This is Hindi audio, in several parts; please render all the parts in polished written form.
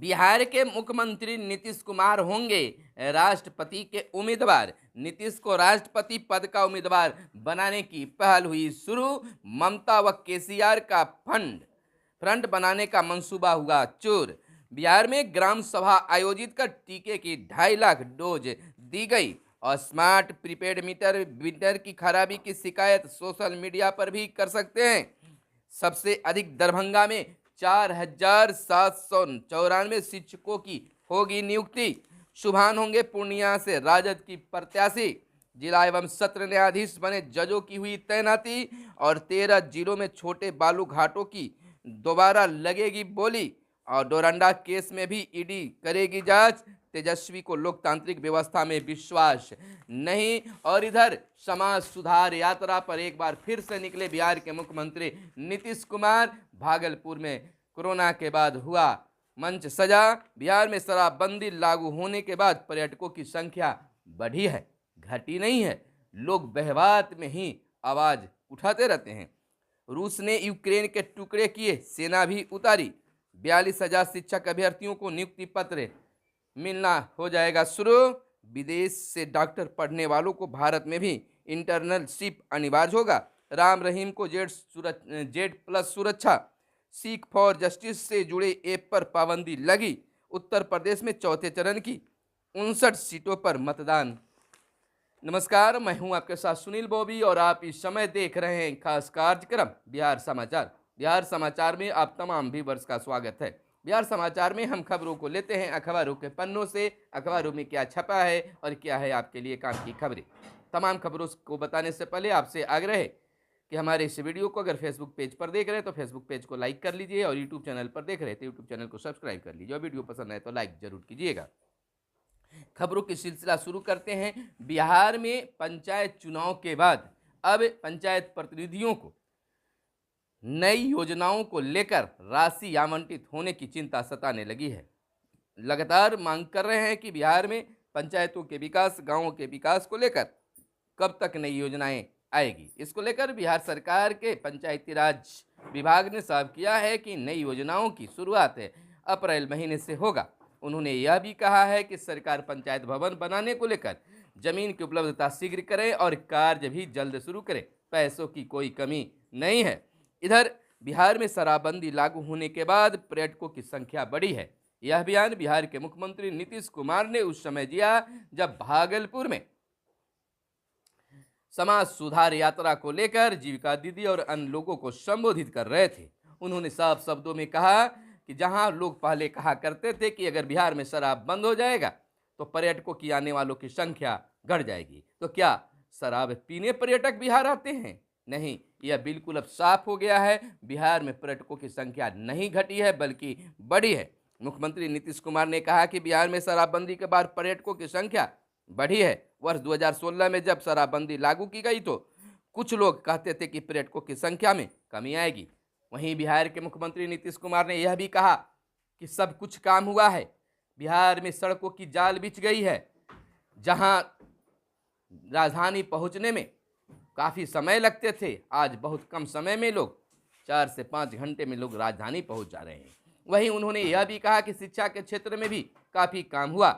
बिहार के मुख्यमंत्री नीतीश कुमार होंगे राष्ट्रपति के उम्मीदवार। नीतीश को राष्ट्रपति पद का उम्मीदवार बनाने की पहल हुई शुरू। ममता व केसीआर का फ्रंट बनाने का मंसूबा हुआ चूर। बिहार में ग्राम सभा आयोजित कर टीके की 2.5 लाख डोज दी गई। और स्मार्ट प्रीपेड मीटर की खराबी की शिकायत सोशल मीडिया पर भी कर सकते हैं। सबसे अधिक दरभंगा में 4,794 शिक्षकों की होगी नियुक्ति। शुभान होंगे पूर्णिया से राजद की प्रत्याशी। जिला एवं सत्र न्यायाधीश बने जजों की हुई तैनाती। और 13 जिलों में छोटे बालू घाटों की दोबारा लगेगी बोली। और डोरंडा केस में भी ईडी करेगी जांच। तेजस्वी को लोकतांत्रिक व्यवस्था में विश्वास नहीं। और इधर समाज सुधार यात्रा पर एक बार फिर से निकले बिहार के मुख्यमंत्री नीतीश कुमार। भागलपुर में कोरोना के बाद हुआ मंच सजा। बिहार में शराबबंदी लागू होने के बाद पर्यटकों की संख्या बढ़ी है, घटी नहीं है। लोग बहबात में ही आवाज उठाते रहते हैं। रूस ने यूक्रेन के टुकड़े किए, सेना भी उतारी। 42,000 शिक्षक अभ्यर्थियों को नियुक्ति पत्र मिलना हो जाएगा शुरू। विदेश से डॉक्टर पढ़ने वालों को भारत में भी इंटर्नशिप अनिवार्य होगा। राम रहीम को जेड+ सुरक्षा। सीख फॉर जस्टिस से जुड़े ऐप पर पाबंदी लगी। उत्तर प्रदेश में चौथे चरण की 59 सीटों पर मतदान। नमस्कार, मैं हूं आपके साथ सुनील बॉबी और आप इस समय देख रहे हैं खास कार्यक्रम बिहार समाचार। बिहार समाचार में आप तमाम व्यूअर्स का स्वागत है। बिहार समाचार में हम खबरों को लेते हैं अखबारों के पन्नों से। अखबारों में क्या छपा है और क्या है आपके लिए काम की खबरें। तमाम खबरों को बताने से पहले आपसे आग्रह है कि हमारे इस वीडियो को अगर फेसबुक पेज पर देख रहे हैं तो फेसबुक पेज को लाइक कर लीजिए। और यूट्यूब चैनल पर देख रहे हैं तो यूट्यूब चैनल को सब्सक्राइब कर लीजिए। और वीडियो पसंद आए तो लाइक जरूर कीजिएगा। खबरों की सिलसिला शुरू करते हैं। बिहार में पंचायत चुनाव के बाद अब पंचायत प्रतिनिधियों को नई योजनाओं को लेकर राशि आवंटित होने की चिंता सताने लगी है। लगातार मांग कर रहे हैं कि बिहार में पंचायतों के विकास, गांवों के विकास को लेकर कब तक नई योजनाएं आएगी। इसको लेकर बिहार सरकार के पंचायती राज विभाग ने साफ किया है कि नई योजनाओं की शुरुआत अप्रैल महीने से होगा। उन्होंने यह भी कहा है कि सरकार पंचायत भवन बनाने को लेकर जमीन की उपलब्धता शीघ्र करे और कार्य भी जल्द शुरू करे। पैसों की कोई कमी नहीं है। इधर बिहार में शराबबंदी लागू होने के बाद पर्यटकों की संख्या बढ़ी है। यह बयान बिहार के मुख्यमंत्री नीतीश कुमार ने उस समय दिया जब भागलपुर में समाज सुधार यात्रा को लेकर जीविका दीदी और अन्य लोगों को संबोधित कर रहे थे। उन्होंने साफ शब्दों में कहा कि जहां लोग पहले कहा करते थे कि अगर बिहार में शराब बंद हो जाएगा तो पर्यटकों की आने वालों की संख्या घट जाएगी, तो क्या शराब पीने पर्यटक बिहार आते हैं? नहीं, यह बिल्कुल अब साफ हो गया है। बिहार में पर्यटकों की संख्या नहीं घटी है बल्कि बढ़ी है। मुख्यमंत्री नीतीश कुमार ने कहा कि बिहार में शराबबंदी के बाद पर्यटकों की संख्या बढ़ी है। वर्ष 2016 में जब शराबबंदी लागू की गई तो कुछ लोग कहते थे कि पर्यटकों की संख्या में कमी आएगी। वहीं बिहार के मुख्यमंत्री नीतीश कुमार ने यह भी कहा कि सब कुछ काम हुआ है। बिहार में सड़कों की जाल बिछ गई है। जहां राजधानी पहुंचने में काफ़ी समय लगते थे, आज बहुत कम समय में लोग 4 से 5 घंटे में लोग राजधानी पहुंच जा रहे हैं। वहीं उन्होंने यह भी कहा कि शिक्षा के क्षेत्र में भी काफ़ी काम हुआ।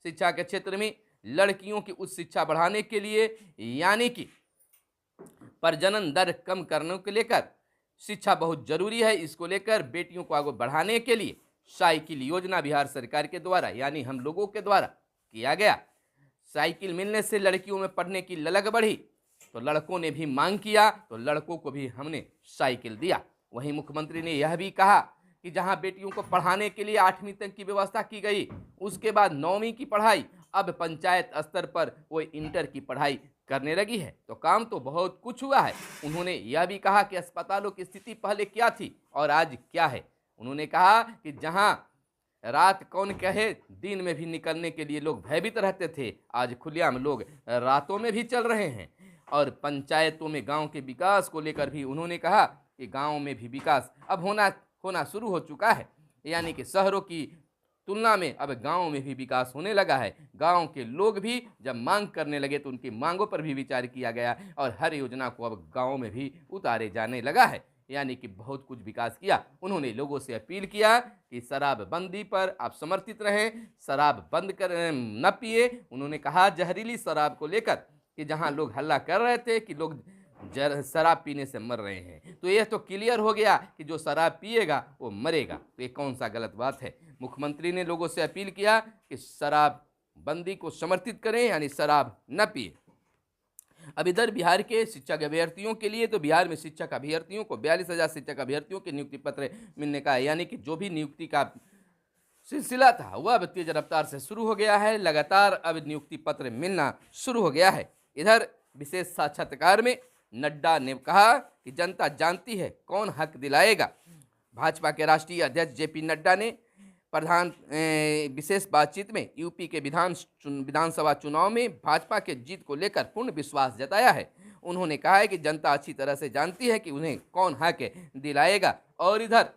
शिक्षा के क्षेत्र में लड़कियों की उच्च शिक्षा बढ़ाने के लिए यानी कि प्रजनन दर कम करने को लेकर शिक्षा बहुत जरूरी है। इसको लेकर बेटियों को आगे बढ़ाने के लिए साइकिल योजना बिहार सरकार के द्वारा यानी हम लोगों के द्वारा किया गया। साइकिल मिलने से लड़कियों में पढ़ने की ललक बढ़ी तो लड़कों ने भी मांग किया तो लड़कों को भी हमने साइकिल दिया। वहीं मुख्यमंत्री ने यह भी कहा कि जहां बेटियों को पढ़ाने के लिए 8वीं तक की व्यवस्था की गई, उसके बाद 9वीं की पढ़ाई अब पंचायत स्तर पर वो इंटर की पढ़ाई करने लगी है। तो काम तो बहुत कुछ हुआ है। उन्होंने यह भी कहा कि अस्पतालों की स्थिति पहले क्या थी और आज क्या है। उन्होंने कहा कि जहां रात कौन कहे दिन में भी निकलने के लिए लोग भयभीत रहते थे, आज खुलेआम लोग रातों में भी चल रहे हैं। और पंचायतों में गांव के विकास को लेकर भी उन्होंने कहा कि गांव में भी विकास अब होना शुरू हो चुका है। यानी कि शहरों की तुलना में अब गांव में भी विकास होने लगा है। गांव के लोग भी जब मांग करने लगे तो उनकी मांगों पर भी विचार किया गया और हर योजना को अब गांव में भी उतारे जाने लगा है। यानी कि बहुत कुछ विकास किया। उन्होंने लोगों से अपील किया कि शराबबंदी पर आप समर्थित रहें, शराब बंद कर न पिए। उन्होंने कहा जहरीली शराब को लेकर कि जहां लोग हल्ला कर रहे थे कि लोग शराब पीने से मर रहे हैं, तो यह तो क्लियर हो गया कि जो शराब पिएगा वो मरेगा। तो ये कौन सा गलत बात है। मुख्यमंत्री ने लोगों से अपील किया कि शराब बंदी को समर्थित करें, यानी शराब न पिए। अब इधर बिहार के शिक्षक अभ्यर्थियों के लिए, तो बिहार में शिक्षक अभ्यर्थियों को 42,000 शिक्षक अभ्यर्थियों के नियुक्ति पत्र मिलने का है, यानी कि जो भी नियुक्ति का सिलसिला था वह अब तेज रफ्तार से शुरू हो गया है। लगातार अब नियुक्ति पत्र मिलना शुरू हो गया है। इधर विशेष साक्षात्कार में नड्डा ने कहा कि जनता जानती है कौन हक दिलाएगा। भाजपा के राष्ट्रीय अध्यक्ष जेपी नड्डा ने विशेष बातचीत में यूपी के विधानसभा चुनाव में भाजपा के जीत को लेकर पूर्ण विश्वास जताया है। उन्होंने कहा है कि जनता अच्छी तरह से जानती है कि उन्हें कौन हक दिलाएगा। और इधर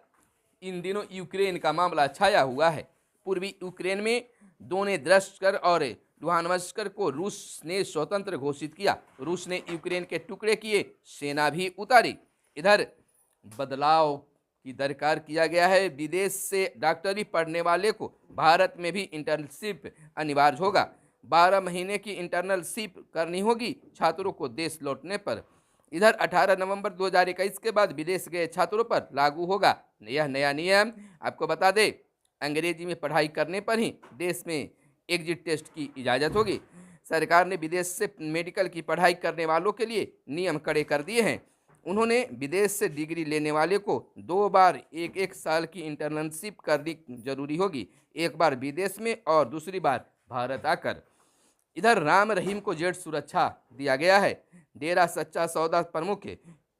इन दिनों यूक्रेन का मामला छाया हुआ है। पूर्वी यूक्रेन में दोनेत्स्क और लुहानस्क को रूस ने स्वतंत्र घोषित किया। रूस ने यूक्रेन के टुकड़े किए, सेना भी उतारी। इधर बदलाव की दरकार किया गया है। विदेश से डॉक्टरी पढ़ने वाले को भारत में भी इंटर्नशिप अनिवार्य होगा। 12 महीने की इंटर्नशिप करनी होगी छात्रों को देश लौटने पर। इधर 18 नवंबर 2021 के बाद विदेश गए छात्रों पर लागू होगा यह नया नियम। आपको बता दें, अंग्रेजी में पढ़ाई करने पर ही देश में एग्जिट टेस्ट की इजाज़त होगी। सरकार ने विदेश से मेडिकल की पढ़ाई करने वालों के लिए नियम कड़े कर दिए हैं। उन्होंने विदेश से डिग्री लेने वाले को 2 बार एक साल की इंटर्नशिप करनी जरूरी होगी, एक बार विदेश में और दूसरी बार भारत आकर। इधर राम रहीम को जेड सुरक्षा दिया गया है। डेरा सच्चा सौदा प्रमुख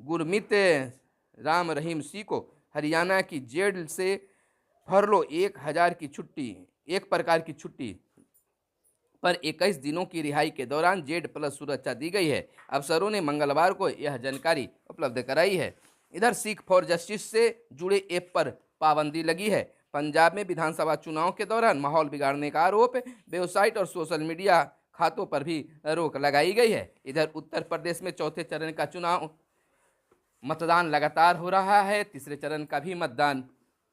गुरमीत राम रहीम सिंह को हरियाणा की जेल से फरलो 1,000 की छुट्टी, एक प्रकार की छुट्टी पर 21 दिनों की रिहाई के दौरान जेड प्लस सुरक्षा दी गई है। अफसरों ने मंगलवार को यह जानकारी उपलब्ध कराई है। इधर सिख फॉर जस्टिस से जुड़े ऐप पर पाबंदी लगी है। पंजाब में विधानसभा चुनाव के दौरान माहौल बिगाड़ने का आरोप, वेबसाइट और सोशल मीडिया खातों पर भी रोक लगाई गई है। इधर उत्तर प्रदेश में चौथे चरण का चुनाव मतदान लगातार हो रहा है। तीसरे चरण का भी मतदान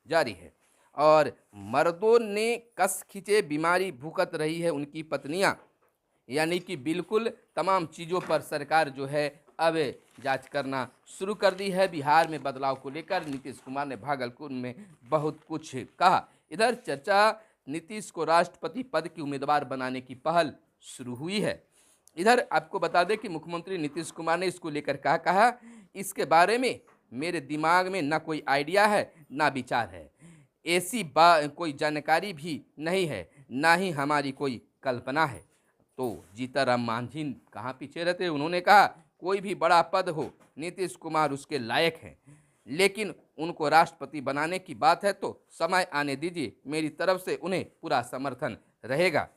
जारी है और मर्दों ने कस खींचे बीमारी भुगत रही है उनकी पत्नियां, यानी कि बिल्कुल तमाम चीज़ों पर सरकार जो है अब जांच करना शुरू कर दी है। बिहार में बदलाव को लेकर नीतीश कुमार ने भागलपुर में बहुत कुछ कहा। इधर चर्चा नीतीश को राष्ट्रपति पद की उम्मीदवार बनाने की पहल शुरू हुई है। इधर आपको बता दें कि मुख्यमंत्री नीतीश कुमार ने इसको लेकर कहा, इसके बारे में मेरे दिमाग में ना कोई आइडिया है ना विचार है, ऐसी कोई जानकारी भी नहीं है, ना ही हमारी कोई कल्पना है। तो जीतनराम मांझी कहाँ पीछे रहते। उन्होंने कहा कोई भी बड़ा पद हो नीतीश कुमार उसके लायक हैं, लेकिन उनको राष्ट्रपति बनाने की बात है तो समय आने दीजिए, मेरी तरफ से उन्हें पूरा समर्थन रहेगा।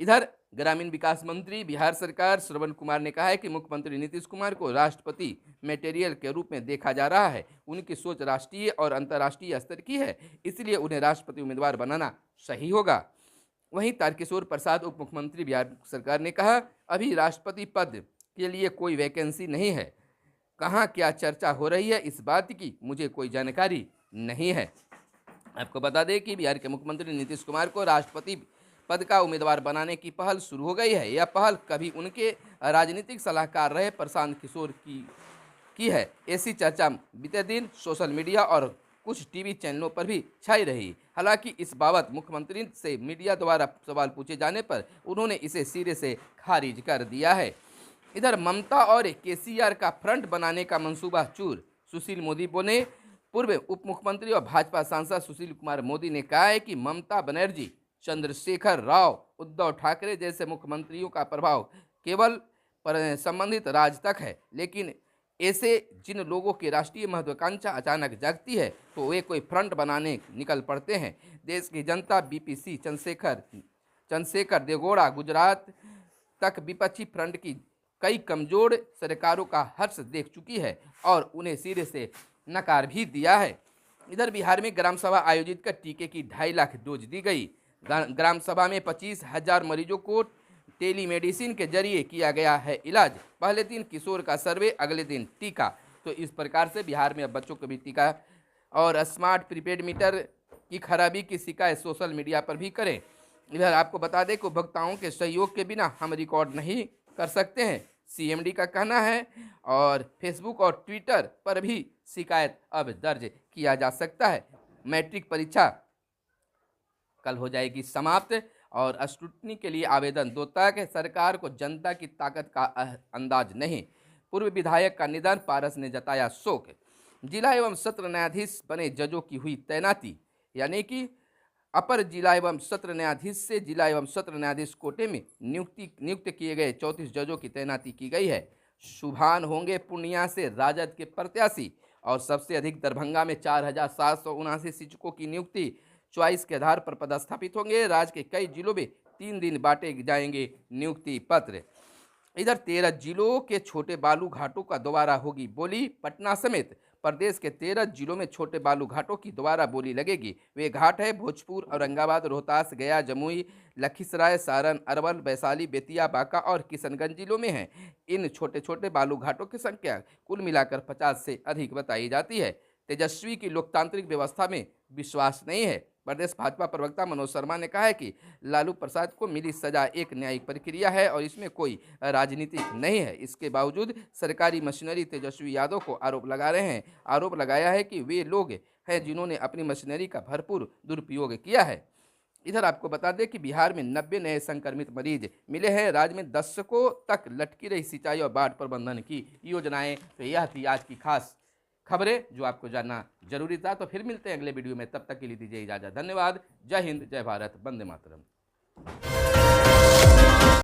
इधर ग्रामीण विकास मंत्री बिहार सरकार श्रवण कुमार ने कहा है कि मुख्यमंत्री नीतीश कुमार को राष्ट्रपति मटेरियल के रूप में देखा जा रहा है। उनकी सोच राष्ट्रीय और अंतर्राष्ट्रीय स्तर की है, इसलिए उन्हें राष्ट्रपति उम्मीदवार बनाना सही होगा। वहीं तारकिशोर प्रसाद उप मुख्यमंत्री बिहार सरकार ने कहा, अभी राष्ट्रपति पद के लिए कोई वैकेंसी नहीं है। कहाँ क्या चर्चा हो रही है इस बात की मुझे कोई जानकारी नहीं है। आपको बता दें कि बिहार के मुख्यमंत्री नीतीश कुमार को राष्ट्रपति पद का उम्मीदवार बनाने की पहल शुरू हो गई है। यह पहल कभी उनके राजनीतिक सलाहकार रहे प्रशांत किशोर की है। ऐसी चर्चा बीते दिन सोशल मीडिया और कुछ टीवी चैनलों पर भी छाई रही। हालांकि इस बाबत मुख्यमंत्री से मीडिया द्वारा सवाल पूछे जाने पर उन्होंने इसे सिरे से खारिज कर दिया है। इधर ममता और केसीआर का फ्रंट बनाने का मंसूबा चूर, सुशील मोदी बोले। पूर्व उप मुख्यमंत्री और भाजपा सांसद सुशील कुमार मोदी ने कहा है कि ममता बनर्जी, चंद्रशेखर राव, उद्धव ठाकरे जैसे मुख्यमंत्रियों का प्रभाव केवल संबंधित राज्य तक है, लेकिन ऐसे जिन लोगों की राष्ट्रीय महत्वाकांक्षा अचानक जागती है तो वे कोई फ्रंट बनाने निकल पड़ते हैं। देश की जनता बीपीसी चंद्रशेखर देगौड़ा गुजरात तक विपक्षी फ्रंट की कई कमजोर सरकारों का हर्ष देख चुकी है और उन्हें सिरे से नकार भी दिया है। इधर बिहार में ग्राम सभा आयोजित कर टीके की 2.5 लाख डोज दी गई। ग्राम सभा में 25,000 मरीजों को टेलीमेडिसिन के जरिए किया गया है इलाज। पहले दिन किशोर का सर्वे, अगले दिन टीका। तो इस प्रकार से बिहार में अब बच्चों को भी टीका और स्मार्ट प्रीपेड मीटर की खराबी की शिकायत सोशल मीडिया पर भी करें। इधर आपको बता दें कि उपभोक्ताओं के सहयोग के बिना हम रिकॉर्ड नहीं कर सकते हैं, सीएमडी का कहना है। और फेसबुक और ट्विटर पर भी शिकायत अब दर्ज किया जा सकता है। मैट्रिक परीक्षा कल हो जाएगी समाप्त और स्क्रूटनी के लिए आवेदन 2 तक। सरकार को जनता की ताकत का अंदाज नहीं। पूर्व विधायक का निधन, पारस ने जताया शोक। जिला एवं सत्र न्यायाधीश बने जजों की हुई तैनाती, यानी कि अपर जिला एवं सत्र न्यायाधीश से जिला एवं सत्र न्यायाधीश कोटे में नियुक्त किए गए 34 जजों की तैनाती की गई है। शुभान होंगे पूर्णिया से राजद के प्रत्याशी और सबसे अधिक दरभंगा में 4779 शिक्षकों की नियुक्ति चॉइस के आधार पर पदस्थापित होंगे। राज्य के कई जिलों में 3 दिन बांटे जाएंगे नियुक्ति पत्र। इधर 13 जिलों के छोटे बालू घाटों का दोबारा होगी बोली। पटना समेत प्रदेश के 13 जिलों में छोटे बालू घाटों की दोबारा बोली लगेगी। वे घाट है भोजपुर, औरंगाबाद, रोहतास, गया, जमुई, लखीसराय, सारण, अरवल, वैशाली, बेतिया, बांका और किशनगंज जिलों में हैं। इन छोटे छोटे बालू घाटों की संख्या कुल मिलाकर 50 से अधिक बताई जाती है। तेजस्वी की लोकतांत्रिक व्यवस्था में विश्वास नहीं है। प्रदेश भाजपा प्रवक्ता मनोज शर्मा ने कहा है कि लालू प्रसाद को मिली सजा एक न्यायिक प्रक्रिया है और इसमें कोई राजनीतिक नहीं है। इसके बावजूद सरकारी मशीनरी तेजस्वी यादव को आरोप लगा रहे हैं। आरोप लगाया है कि वे लोग हैं जिन्होंने अपनी मशीनरी का भरपूर दुरुपयोग किया है। इधर आपको बता दें कि बिहार में 90 नए संक्रमित मरीज मिले हैं। राज्य में दशकों तक लटकी रही सिंचाई और बाढ़ प्रबंधन की योजनाएं। तो यह थी आज की खास खबरें जो आपको जानना जरूरी था। तो फिर मिलते हैं अगले वीडियो में, तब तक के लिए दीजिए इजाजत। धन्यवाद। जय हिंद, जय भारत, वंदे मातरम।